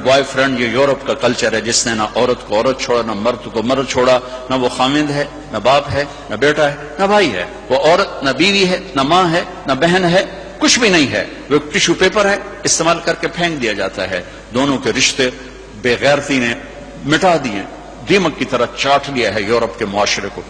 Boy friend, یہ Europe کا culture ہے جس نے نہ عورت کو عورت چھوڑا، نہ مرد کو مرد چھوڑا، نہ وہ خامند ہے، نہ باپ ہے، نہ بیٹا ہے، نہ بھائی ہے، وہ عورت نہ بیوی ہے، نہ ماں ہے، نہ بہن ہے، کچھ بھی نہیں ہے، وہ ٹیشو پیپر ہے، استعمال کر کے پھینک دیا جاتا ہے۔ دونوں کے رشتے بے غیرتی نے مٹا دیے، دیمک کی طرح چاٹ لیا ہے یورپ کے معاشرے کو۔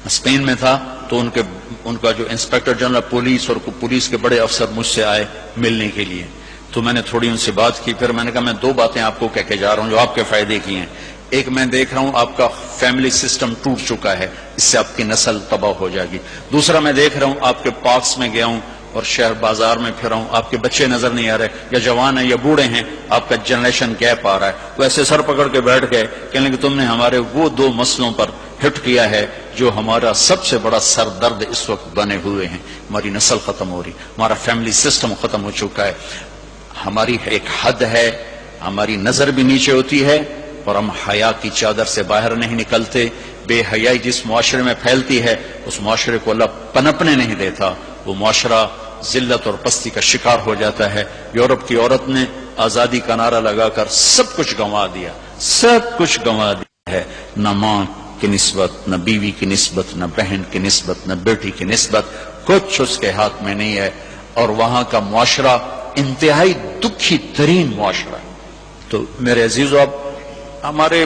اسپین میں تھا تو ان کا جو انسپیکٹر جنرل پولیس اور پولیس کے بڑے افسر مجھ سے آئے ملنے کے لیے، تو میں نے تھوڑی ان سے بات کی، پھر میں نے کہا میں دو باتیں آپ کو کہہ کے جا رہا ہوں جو آپ کے فائدے کی ہیں۔ ایک، میں دیکھ رہا ہوں آپ کا فیملی سسٹم ٹوٹ چکا ہے، اس سے آپ کی نسل تباہ ہو جائے گی۔ دوسرا، میں دیکھ رہا ہوں آپ کے پارکس میں گیا ہوں اور شہر بازار میں پھر ہوں، آپ کے بچے نظر نہیں آ رہے، یا جوان ہیں یا بوڑھے ہیں، آپ کا جنریشن گیپ آ رہا ہے۔ وہ ایسے سر پکڑ کے بیٹھ گئے، کہنے لگے تم نے ہمارے وہ دو مسئلوں پر ہٹ کیا ہے جو ہمارا سب سے بڑا سر درد اس وقت بنے ہوئے ہیں۔ ہماری نسل ختم ہو رہی، ہمارا فیملی سسٹم ختم ہو چکا ہے، ہماری ایک حد ہے، ہماری نظر بھی نیچے ہوتی ہے اور ہم حیا کی چادر سے باہر نہیں نکلتے۔ بے حیائی جس معاشرے میں پھیلتی ہے اس معاشرے کو اللہ پنپنے نہیں دیتا، وہ معاشرہ ذلت اور پستی کا شکار ہو جاتا ہے۔ یورپ کی عورت نے آزادی کا نعرہ لگا کر سب کچھ گنوا دیا، سب کچھ گنوا دیا ہے، نہ ماں کی نسبت، نہ بیوی کی نسبت، نہ بہن کی نسبت، نہ بیٹی کی نسبت، کچھ اس کے ہاتھ میں نہیں ہے، اور وہاں کا معاشرہ انتہائی دکھی ترین معاشرہ ہے۔ تو میرے عزیزو، اب ہمارے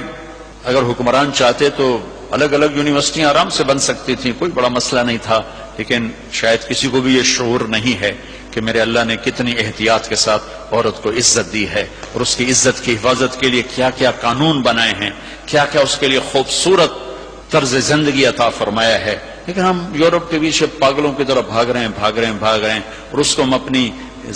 اگر حکمران چاہتے تو الگ الگ یونیورسٹیاں آرام سے بن سکتی تھیں، کوئی بڑا مسئلہ نہیں تھا، لیکن شاید کسی کو بھی یہ شعور نہیں ہے کہ میرے اللہ نے کتنی احتیاط کے ساتھ عورت کو عزت دی ہے، اور اس کی عزت کی حفاظت کے لیے کیا کیا قانون بنائے ہیں، کیا کیا اس کے لیے خوبصورت طرز زندگی عطا فرمایا ہے۔ لیکن ہم یورپ کے پیچھے پاگلوں کی طرح بھاگ رہے ہیں، اور اس کو ہم اپنی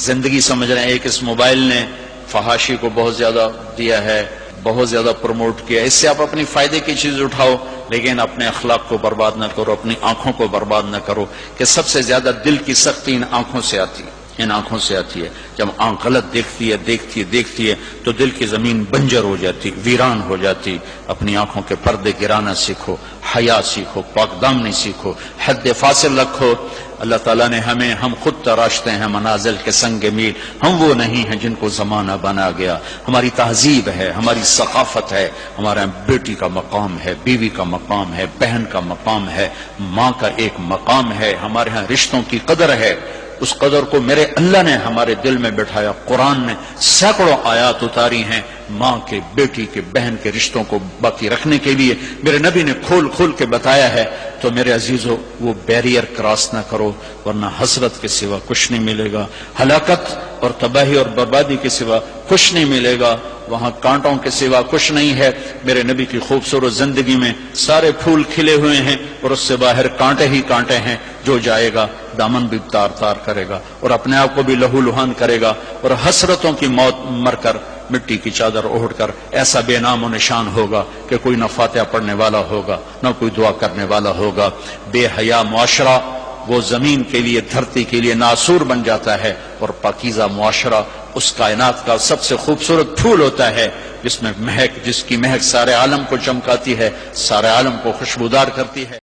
زندگی سمجھ رہے ہیں۔ ایک اس موبائل نے فحاشی کو بہت زیادہ دیا ہے، بہت زیادہ پروموٹ کیا، اس سے آپ اپنی فائدے کی چیز اٹھاؤ، لیکن اپنے اخلاق کو برباد نہ کرو، اپنی آنکھوں کو برباد نہ کرو، کہ سب سے زیادہ دل کی سختی ان آنکھوں سے آتی ہے، ان آنکھوں سے آتی ہے۔ جب آنکھ غلط دیکھتی ہے تو دل کی زمین بنجر ہو جاتی، ویران ہو جاتی۔ اپنی آنکھوں کے پردے گرانا سیکھو، حیا سیکھو، پاک دامنی سیکھو، حد فاصل رکھو۔ اللہ تعالیٰ نے ہم خود تراشتے ہیں منازل کے سنگ میل، ہم وہ نہیں ہیں جن کو زمانہ بنا گیا۔ ہماری تہذیب ہے، ہماری ثقافت ہے، ہمارا بیٹی کا مقام ہے، بیوی کا مقام ہے، بہن کا مقام ہے، ماں کا ایک مقام ہے، ہمارے ہاں رشتوں کی قدر ہے۔ اس قدر کو میرے اللہ نے ہمارے دل میں بٹھایا۔ قرآن نے سینکڑوں آیات اتاری ہیں ماں کے، بیٹی کے، بہن کے رشتوں کو باقی رکھنے کے لیے، میرے نبی نے کھول کے بتایا ہے۔ تو میرے عزیزو، وہ بیریئر کراس نہ کرو، ورنہ حسرت کے سوا کچھ نہیں ملے گا، ہلاکت اور تباہی اور بربادی کے سوا کچھ نہیں ملے گا، وہاں کانٹوں کے سوا کچھ نہیں ہے۔ میرے نبی کی خوبصورت زندگی میں سارے پھول کھلے ہوئے ہیں اور اس سے باہر کانٹے ہی کانٹے ہیں۔ جو جائے گا دامن بھی تار کرے گا اور اپنے آپ کو بھی لہو لہان کرے گا، اور حسرتوں کی موت مر کر مٹی کی چادر اوڑھ کر ایسا بے نام و نشان ہوگا کہ کوئی نہ فاتحہ پڑھنے والا ہوگا، نہ کوئی دعا کرنے والا ہوگا۔ بے حیا معاشرہ وہ زمین کے لیے، دھرتی کے لیے ناسور بن جاتا ہے، اور پاکیزہ معاشرہ اس کائنات کا سب سے خوبصورت پھول ہوتا ہے جس کی مہک سارے عالم کو چمکاتی ہے، سارے عالم کو خوشبودار کرتی ہے۔